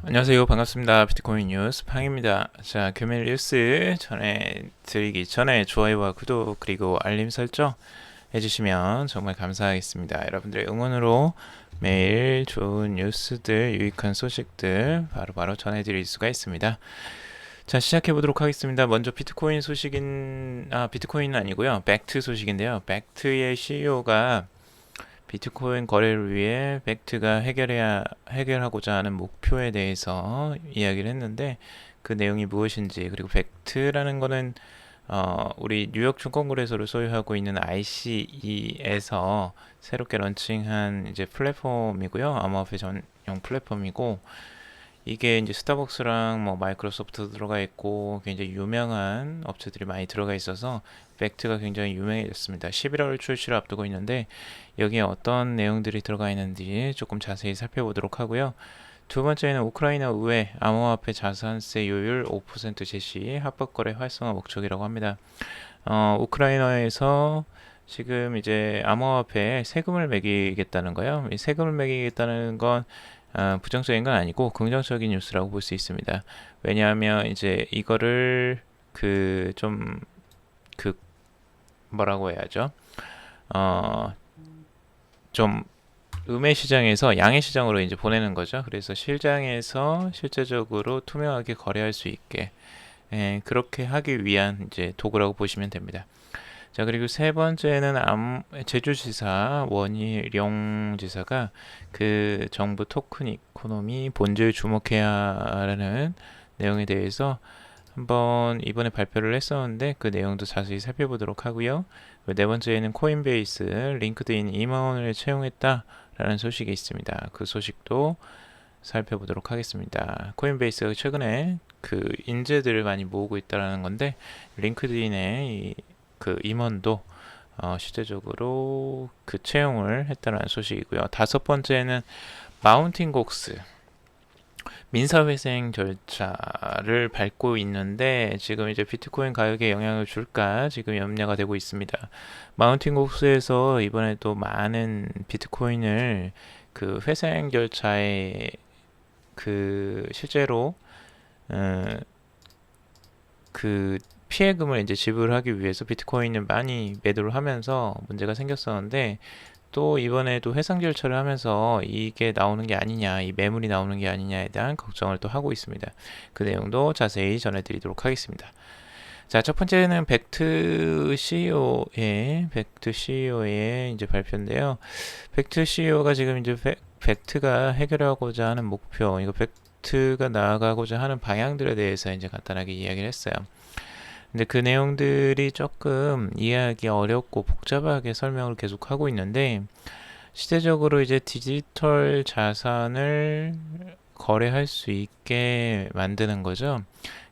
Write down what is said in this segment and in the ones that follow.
안녕하세요. 반갑습니다. 비트코인 뉴스 팡입니다. 자, 금일 뉴스 전해드리기 전에 좋아요와 구독 그리고 알림 설정 해주시면 정말 감사하겠습니다. 여러분들의 응원으로 매일 좋은 뉴스들, 유익한 소식들 바로바로 전해드릴 수가 있습니다. 자, 시작해 보도록 하겠습니다. 먼저 비트코인 비트코인은 아니고요. 벡트 소식인데요. 벡트의 CEO가 비트코인 거래를 위해 벡트가 해결하고자 하는 목표에 대해서 이야기를 했는데, 그 내용이 무엇인지, 그리고 벡트라는 거는 우리 뉴욕 증권거래소를 소유하고 있는 ICE에서 새롭게 런칭한 이제 플랫폼이고요. 암호화폐 전용 플랫폼이고, 이게 이제 스타벅스랑 뭐 마이크로소프트 들어가 있고 굉장히 유명한 업체들이 많이 들어가 있어서 벡트가 굉장히 유명해졌습니다. 11월 출시를 앞두고 있는데 여기에 어떤 내용들이 들어가 있는지 조금 자세히 살펴보도록 하고요. 두 번째는 우크라이나 의회 암호화폐 자산세 요율 5% 제시 합법거래 활성화 목적이라고 합니다. 우크라이나에서 지금 이제 암호화폐에 세금을 매기겠다는 거예요. 이 세금을 매기겠다는 건 부정적인 건 아니고 긍정적인 뉴스라고 볼 수 있습니다. 왜냐하면 이제 이거를 그 뭐라고 해야죠? 어, 좀 음의 시장에서 양의 시장으로 이제 보내는 거죠. 그래서 시장에서 실제적으로 투명하게 거래할 수 있게 그렇게 하기 위한 이제 도구라고 보시면 됩니다. 자, 그리고 세 번째는 제주지사 원희룡 지사가 그 정부 토큰 이코노미 본질 주목해야 하는 내용에 대해서 한번 이번에 발표를 했었는데 그 내용도 자세히 살펴보도록 하고요. 네 번째에는 코인베이스 링크드인 임원을 채용했다라는 소식이 있습니다. 그 소식도 살펴보도록 하겠습니다. 코인베이스가 최근에 그 인재들을 많이 모으고 있다는 건데 링크드인의 그 임원도 실제적으로 그 채용을 했다는 소식이고요. 다섯 번째는 마운틴 곡스 민사회생 절차를 밟고 있는데 지금 이제 비트코인 가격에 영향을 줄까 지금 염려가 되고 있습니다. 마운틴 곡스에서 이번에 또 많은 비트코인을 그 회생 절차에 그 실제로 어, 그 피해금을 이제 지불하기 위해서 비트코인을 많이 매도를 하면서 문제가 생겼었는데 또 이번에도 해상 절차를 하면서 이게 나오는 게 아니냐, 이 매물이 나오는 게 아니냐에 대한 걱정을 또 하고 있습니다. 그 내용도 자세히 전해드리도록 하겠습니다. 자, 첫 번째는 벡트 CEO의 이제 발표인데요. 벡트 CEO가 지금 이제 벡트가 해결하고자 하는 목표, 이거 벡트가 나아가고자 하는 방향들에 대해서 이제 간단하게 이야기를 했어요. 근데 그 내용들이 조금 이해하기 어렵고 복잡하게 설명을 계속 하고 있는데 시대적으로 이제 디지털 자산을 거래할 수 있게 만드는 거죠.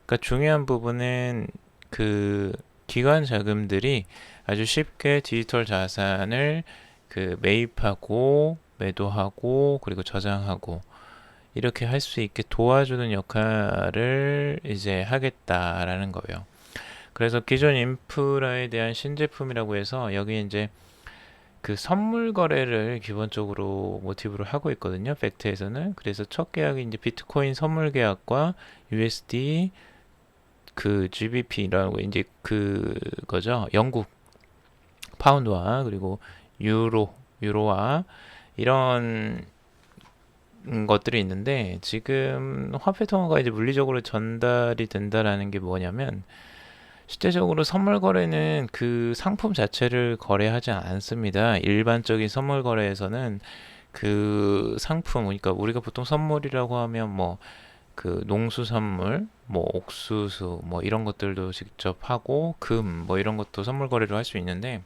그러니까 중요한 부분은 그 기관 자금들이 아주 쉽게 디지털 자산을 그 매입하고 매도하고 그리고 저장하고 이렇게 할 수 있게 도와주는 역할을 이제 하겠다라는 거예요. 그래서 기존 인프라에 대한 신제품이라고 해서 여기 이제 그 선물 거래를 기본적으로 모티브로 하고 있거든요. 팩트에서는. 그래서 첫 계약이 이제 비트코인 선물 계약과 USD 그 GBP라고 이제 그거죠. 영국 파운드와 그리고 유로와 이런 것들이 있는데 지금 화폐 통화가 이제 물리적으로 전달이 된다라는 게 뭐냐면 실제적으로 선물 거래는 그 상품 자체를 거래하지 않습니다. 일반적인 선물 거래에서는 그 상품, 그러니까 우리가 보통 선물이라고 하면 뭐 그 농수산물, 뭐 옥수수, 뭐 이런 것들도 직접 하고 금, 뭐 이런 것도 선물 거래로 할 수 있는데,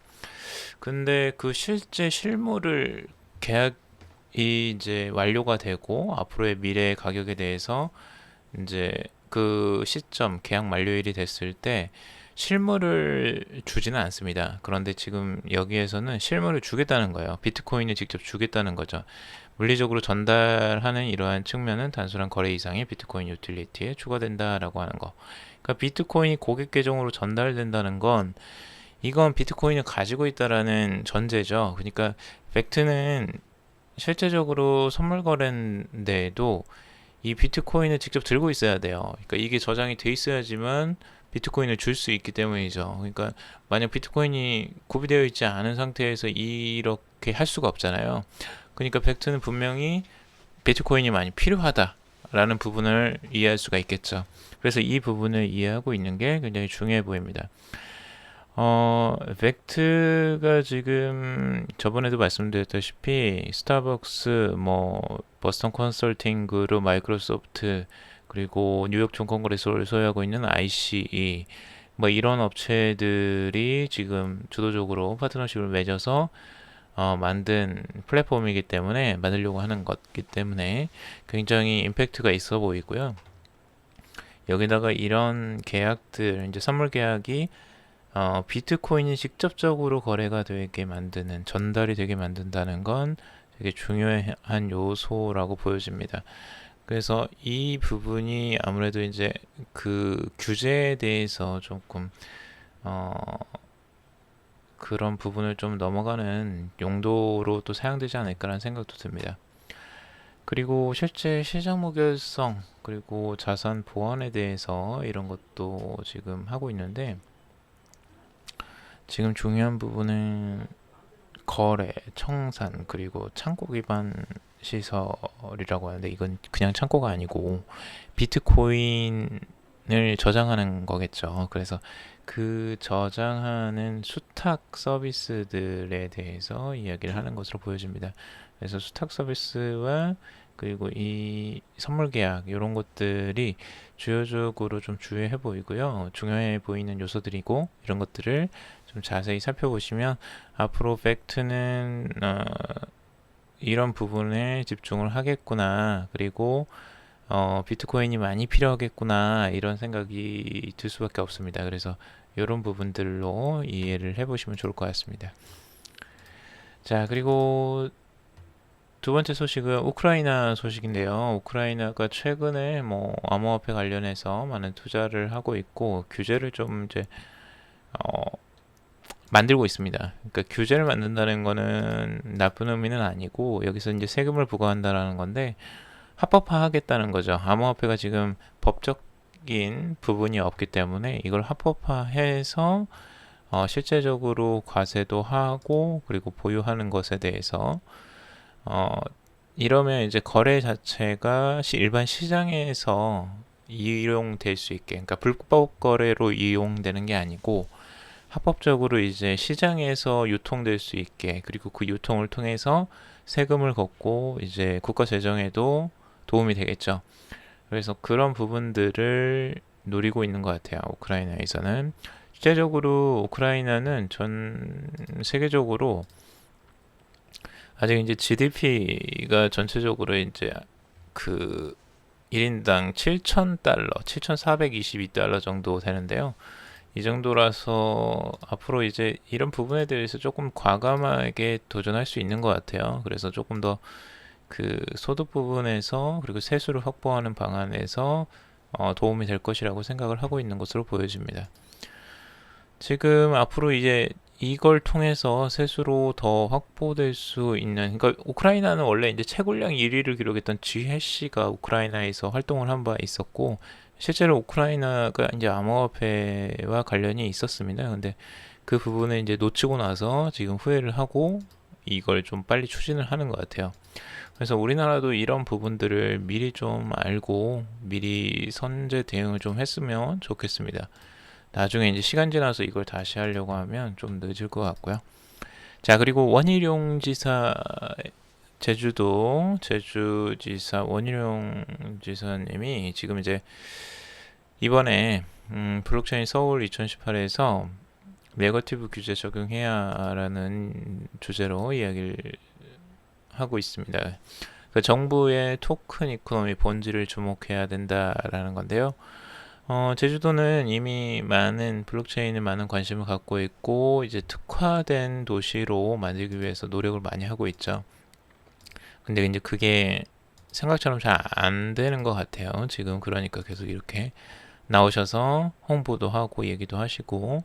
근데 그 실제 실물을 계약이 이제 완료가 되고 앞으로의 미래의 가격에 대해서 이제 그 시점 계약 만료일이 됐을 때 실물을 주지는 않습니다. 그런데 지금 여기에서는 실물을 주겠다는 거예요. 비트코인을 직접 주겠다는 거죠. 물리적으로 전달하는 이러한 측면은 단순한 거래 이상의 비트코인 유틸리티에 추가된다라고 하는 거. 그러니까 비트코인이 고객 계정으로 전달된다는 건 이건 비트코인을 가지고 있다라는 전제죠. 그러니까 팩트는 실제적으로 선물 거래인데도 이 비트코인을 직접 들고 있어야 돼요. 그러니까 이게 저장이 돼 있어야지만 비트코인을 줄 수 있기 때문이죠. 그러니까 만약 비트코인이 구비되어 있지 않은 상태에서 이렇게 할 수가 없잖아요. 그러니까 벡트는 분명히 비트코인이 많이 필요하다라는 부분을 이해할 수가 있겠죠. 그래서 이 부분을 이해하고 있는 게 굉장히 중요해 보입니다. 벡트가 지금 저번에도 말씀드렸다시피 스타벅스, 뭐 버스턴 컨설팅 그룹, 마이크로소프트, 그리고 뉴욕 증권거래소를 소유하고 있는 ICE, 뭐 이런 업체들이 지금 주도적으로 파트너십을 맺어서 만든 플랫폼이기 때문에, 만들려고 하는 것이기 때문에 굉장히 임팩트가 있어 보이고요. 여기다가 이런 계약들, 이제 선물 계약이 비트코인이 직접적으로 거래가 되게 만드는, 전달이 되게 만든다는 건 되게 중요한 요소라고 보여집니다. 그래서 이 부분이 아무래도 이제 그 규제에 대해서 조금 그런 부분을 좀 넘어가는 용도로 또 사용되지 않을까라는 생각도 듭니다. 그리고 실제 시장 무결성, 그리고 자산 보안에 대해서 이런 것도 지금 하고 있는데, 지금 중요한 부분은 거래, 청산, 그리고 창고 기반 시설이라고 하는데, 이건 그냥 창고가 아니고 비트코인을 저장하는 거겠죠. 그래서 그 저장하는 수탁 서비스들에 대해서 이야기를 하는 것으로 보여집니다. 그래서 수탁 서비스와 그리고 이 선물 계약, 이런 것들이 주요적으로 좀 주요해 보이고요. 중요해 보이는 요소들이고, 이런 것들을 좀 자세히 살펴보시면 앞으로 팩트는 이런 부분에 집중을 하겠구나, 그리고 비트코인이 많이 필요하겠구나, 이런 생각이 들 수밖에 없습니다. 그래서 이런 부분들로 이해를 해보시면 좋을 것 같습니다. 자, 그리고 두 번째 소식은 우크라이나 소식인데요. 우크라이나가 최근에 뭐 암호화폐 관련해서 많은 투자를 하고 있고, 규제를 좀 이제 어, 만들고 있습니다. 그러니까 규제를 만든다는 거는 나쁜 의미는 아니고, 여기서 이제 세금을 부과한다라는 건데, 합법화하겠다는 거죠. 암호화폐가 지금 법적인 부분이 없기 때문에 이걸 합법화해서 실제적으로 과세도 하고, 그리고 보유하는 것에 대해서 이러면 이제 거래 자체가 일반 시장에서 이용될 수 있게, 그러니까 불법 거래로 이용되는 게 아니고 합법적으로 이제 시장에서 유통될 수 있게, 그리고 그 유통을 통해서 세금을 걷고 이제 국가 재정에도 도움이 되겠죠. 그래서 그런 부분들을 노리고 있는 것 같아요. 우크라이나에서는 실제적으로 우크라이나는 전 세계적으로 아직 이제 GDP가 전체적으로 이제 그 1인당 7,000달러, 7,422달러 정도 되는데요. 이 정도라서 앞으로 이제 이런 부분에 대해서 조금 과감하게 도전할 수 있는 것 같아요. 그래서 조금 더 그 소득 부분에서, 그리고 세수를 확보하는 방안에서 도움이 될 것이라고 생각을 하고 있는 것으로 보여집니다. 지금 앞으로 이제 이걸 통해서 세수로 더 확보될 수 있는, 그러니까 우크라이나는 원래 이제 채굴량 1위를 기록했던 GHC가 우크라이나에서 활동을 한 바 있었고, 실제로 우크라이나가 이제 암호화폐와 관련이 있었습니다. 근데 그 부분을 이제 놓치고 나서 지금 후회를 하고 이걸 좀 빨리 추진을 하는 것 같아요. 그래서 우리나라도 이런 부분들을 미리 좀 알고 미리 선제 대응을 좀 했으면 좋겠습니다. 나중에 이제 시간 지나서 이걸 다시 하려고 하면 좀 늦을 것 같고요. 자, 그리고 원희룡 지사, 제주지사 원희룡 지사님이 지금 이제 이번에 블록체인 서울 2018에서 네거티브 규제 적용해야라는 주제로 이야기를 하고 있습니다. 그 정부의 토큰 이코노미 본질을 주목해야 된다라는 건데요. 제주도는 이미 많은 블록체인에 많은 관심을 갖고 있고, 이제 특화된 도시로 만들기 위해서 노력을 많이 하고 있죠. 근데 이제 그게 생각처럼 잘 안 되는 것 같아요. 지금 그러니까 계속 이렇게 나오셔서 홍보도 하고 얘기도 하시고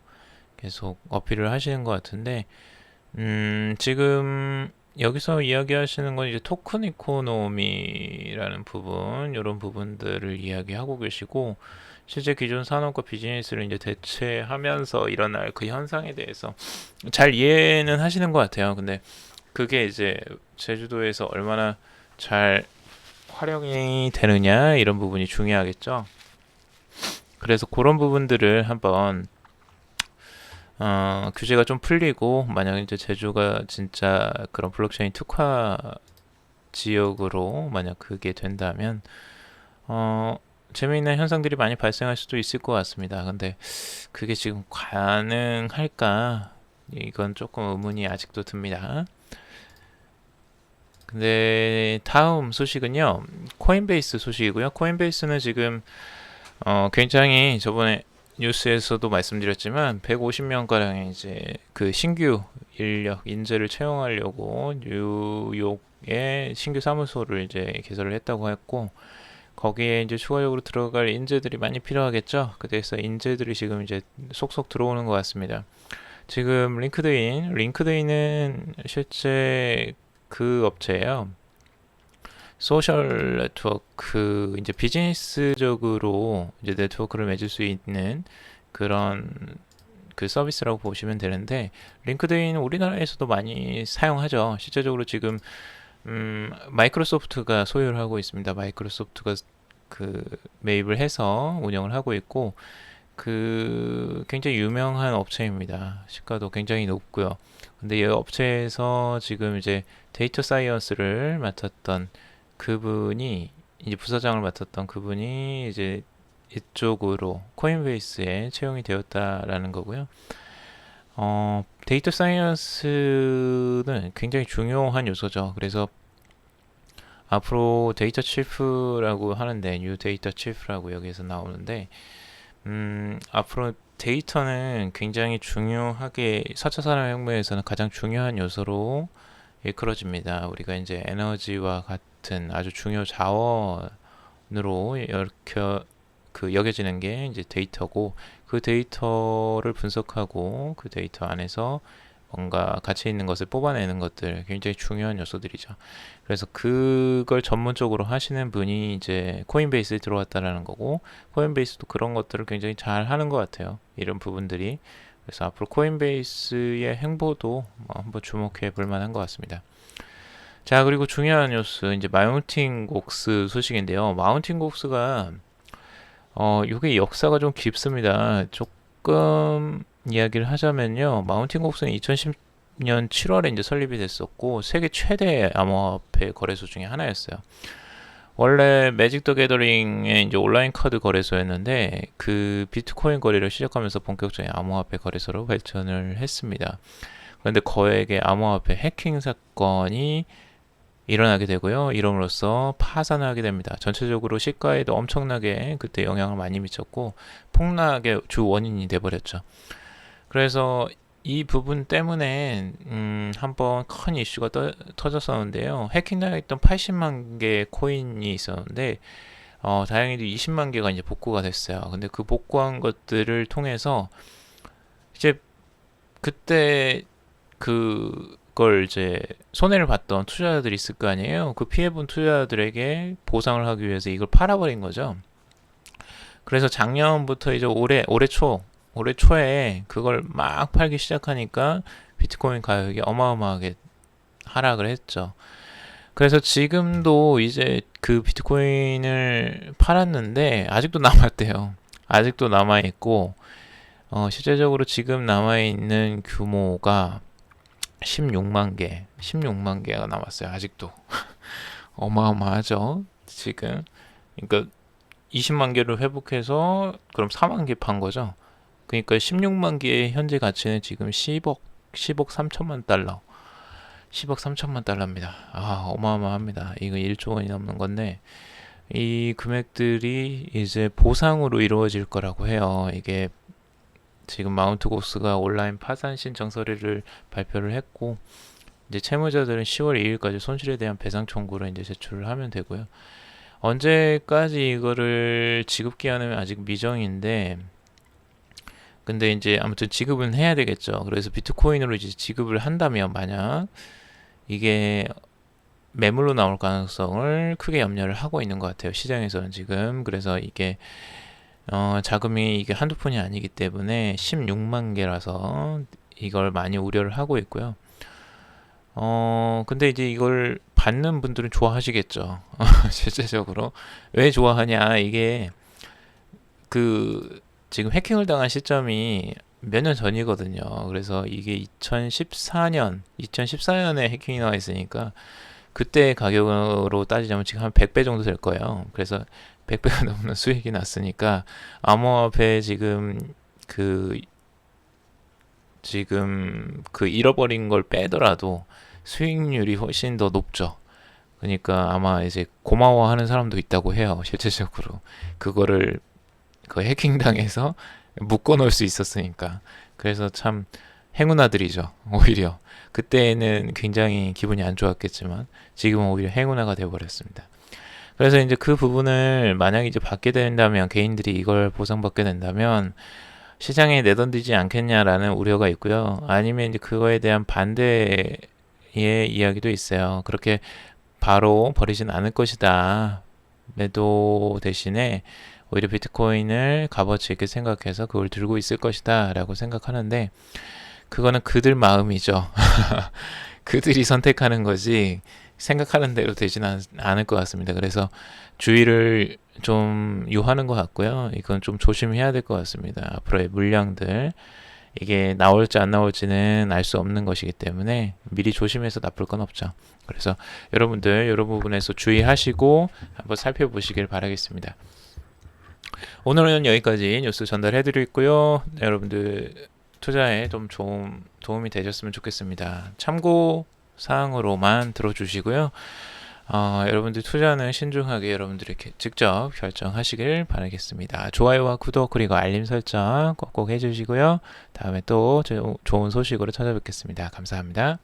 계속 어필을 하시는 것 같은데, 지금 여기서 이야기하시는 건 이제 토큰 이코노미라는 부분, 이런 부분들을 이야기하고 계시고, 실제 기존 산업과 비즈니스를 이제 대체하면서 일어날 그 현상에 대해서 잘 이해는 하시는 것 같아요. 근데 그게 이제 제주도에서 얼마나 잘 활용이 되느냐, 이런 부분이 중요하겠죠. 그래서 그런 부분들을 한번 규제가 좀 풀리고 만약 이제 제주가 진짜 그런 블록체인 특화 지역으로 만약 그게 된다면 어, 재미있는 현상들이 많이 발생할 수도 있을 것 같습니다. 근데 그게 지금 가능할까? 이건 조금 의문이 아직도 듭니다. 근데 다음 소식은요, 코인베이스 소식이고요. 코인베이스는 지금 굉장히 저번에 뉴스에서도 말씀드렸지만 150명가량의 이제 그 신규 인력 인재를 채용하려고 뉴욕에 신규 사무소를 이제 개설을 했다고 했고, 거기에 이제 추가적으로 들어갈 인재들이 많이 필요하겠죠. 그래서 인재들이 지금 이제 속속 들어오는 것 같습니다. 지금 링크드인은 실제 그 업체예요. 소셜 네트워크, 이제 비즈니스적으로 이제 네트워크를 맺을 수 있는 그런 그 서비스라고 보시면 되는데, 링크드인은 우리나라에서도 많이 사용하죠. 실제적으로 지금 마이크로소프트가 소유를 하고 있습니다. 마이크로소프트가 그 매입을 해서 운영을 하고 있고, 그 굉장히 유명한 업체입니다. 시가도 굉장히 높고요. 근데 이 업체에서 지금 이제 데이터 사이언스를 맡았던 그분이, 이제 부사장을 맡았던 그분이 이제 이쪽으로 코인베이스에 채용이 되었다라는 거고요. 데이터 사이언스는 굉장히 중요한 요소죠. 그래서 앞으로 데이터 치프라고 하는데, 뉴 데이터 치프라고 여기에서 나오는데, 앞으로 데이터는 굉장히 중요하게 4차 산업혁명에서는 가장 중요한 요소로 일컬어집니다. 우리가 이제 에너지와 같은 아주 중요 자원으로 여겨지는 게 이제 데이터고, 그 데이터를 분석하고 그 데이터 안에서 뭔가 가치 있는 것을 뽑아내는 것들, 굉장히 중요한 요소들이죠. 그래서 그걸 전문적으로 하시는 분이 이제 코인베이스에 들어왔다라는 거고, 코인베이스도 그런 것들을 굉장히 잘 하는 것 같아요. 이런 부분들이. 그래서 앞으로 코인베이스의 행보도 한번 주목해 볼 만한 것 같습니다. 자, 그리고 중요한 뉴스, 이제 마운틴 곡스 소식인데요. 마운틴 곡스가 이게 역사가 좀 깊습니다. 조금 이야기를 하자면요, 마운틴 곡스는 2010년 7월에 이제 설립이 됐었고, 세계 최대 암호화폐 거래소 중에 하나였어요. 원래 매직 더 게더링의 이제 온라인 카드 거래소였는데, 그 비트코인 거래를 시작하면서 본격적인 암호화폐 거래소로 발전을 했습니다. 그런데 거액의 암호화폐 해킹 사건이 일어나게 되고요. 이름으로써 파산을 하게 됩니다. 전체적으로 시가에도 엄청나게 그때 영향을 많이 미쳤고, 폭락의 주 원인이 돼버렸죠. 그래서 이 부분 때문에 한번 큰 이슈가 터졌었는데요. 해킹당했던 80만 개의 코인이 있었는데, 다행히도 20만 개가 이제 복구가 됐어요. 근데 그 복구한 것들을 통해서 이제 그때 그걸 이제 손해를 봤던 투자자들이 있을 거 아니에요. 그 피해본 투자자들에게 보상을 하기 위해서 이걸 팔아버린 거죠. 그래서 작년부터 이제 올해 초에 그걸 막 팔기 시작하니까 비트코인 가격이 어마어마하게 하락을 했죠. 그래서 지금도 이제 그 비트코인을 팔았는데 아직도 남았대요. 아직도 남아있고, 실제적으로 지금 남아있는 규모가 16만 개가 남았어요. 아직도. 어마어마하죠. 지금. 그러니까 20만 개를 회복해서 그럼 4만 개 판 거죠. 그러니까 16만 개의 현재 가치는 지금 10억 3천만 달러. 10억 3천만 달러입니다. 어마어마합니다. 이거 1조 원이 넘는 건데, 이 금액들이 이제 보상으로 이루어질 거라고 해요. 이게 지금 마운트 고스가 온라인 파산 신청 서류를 발표를 했고, 이제 채무자들은 10월 2일까지 손실에 대한 배상 청구를 이제 제출을 하면 되고요. 언제까지 이거를 지급기한은 아직 미정인데, 근데 이제 아무튼 지급은 해야 되겠죠. 그래서 비트코인으로 이제 지급을 한다면, 만약 이게 매물로 나올 가능성을 크게 염려를 하고 있는 것 같아요. 시장에서는 지금. 그래서 이게 자금이 이게 한두 푼이 아니기 때문에 16만 개라서 이걸 많이 우려를 하고 있고요. 근데 이제 이걸 받는 분들은 좋아하시겠죠. 실제적으로. 왜 좋아하냐? 이게 그 지금 해킹을 당한 시점이 몇 년 전이거든요. 그래서 이게 2014년에 해킹이 나와 있으니까 그때 가격으로 따지자면 지금 한 100배 정도 될 거예요. 그래서 100배가 넘는 수익이 났으니까 암호화폐 그 지금 그 잃어버린 걸 빼더라도 수익률이 훨씬 더 높죠. 그러니까 아마 이제 고마워하는 사람도 있다고 해요. 실제적으로 그거를 그 해킹당해서 묶어 놓을 수 있었으니까. 그래서 참 행운아들이죠. 오히려 그때는 굉장히 기분이 안 좋았겠지만 지금은 오히려 행운아가 되어버렸습니다. 그래서 이제 그 부분을 만약에 이제 받게 된다면, 개인들이 이걸 보상받게 된다면 시장에 내던지지 않겠냐라는 우려가 있고요. 아니면 이제 그거에 대한 반대의 이야기도 있어요. 그렇게 바로 버리진 않을 것이다. 매도 대신에 오히려 비트코인을 값어치 있게 생각해서 그걸 들고 있을 것이다 라고 생각하는데, 그거는 그들 마음이죠. 그들이 선택하는 거지 생각하는 대로 되지는 않을 것 같습니다. 그래서 주의를 좀 요하는 것 같고요. 이건 좀 조심해야 될 것 같습니다. 앞으로의 물량들, 이게 나올지 안 나올지는 알 수 없는 것이기 때문에 미리 조심해서 나쁠 건 없죠. 그래서 여러분들 이런 부분에서 주의하시고 한번 살펴보시길 바라겠습니다. 오늘은 여기까지 뉴스 전달해드리고요. 여러분들 투자에 좀 도움이 되셨으면 좋겠습니다. 참고 사항으로만 들어주시고요. 여러분들 투자는 신중하게 여러분들이 직접 결정하시길 바라겠습니다. 좋아요와 구독 그리고 알림 설정 꼭꼭 해주시고요. 다음에 또 좋은 소식으로 찾아뵙겠습니다. 감사합니다.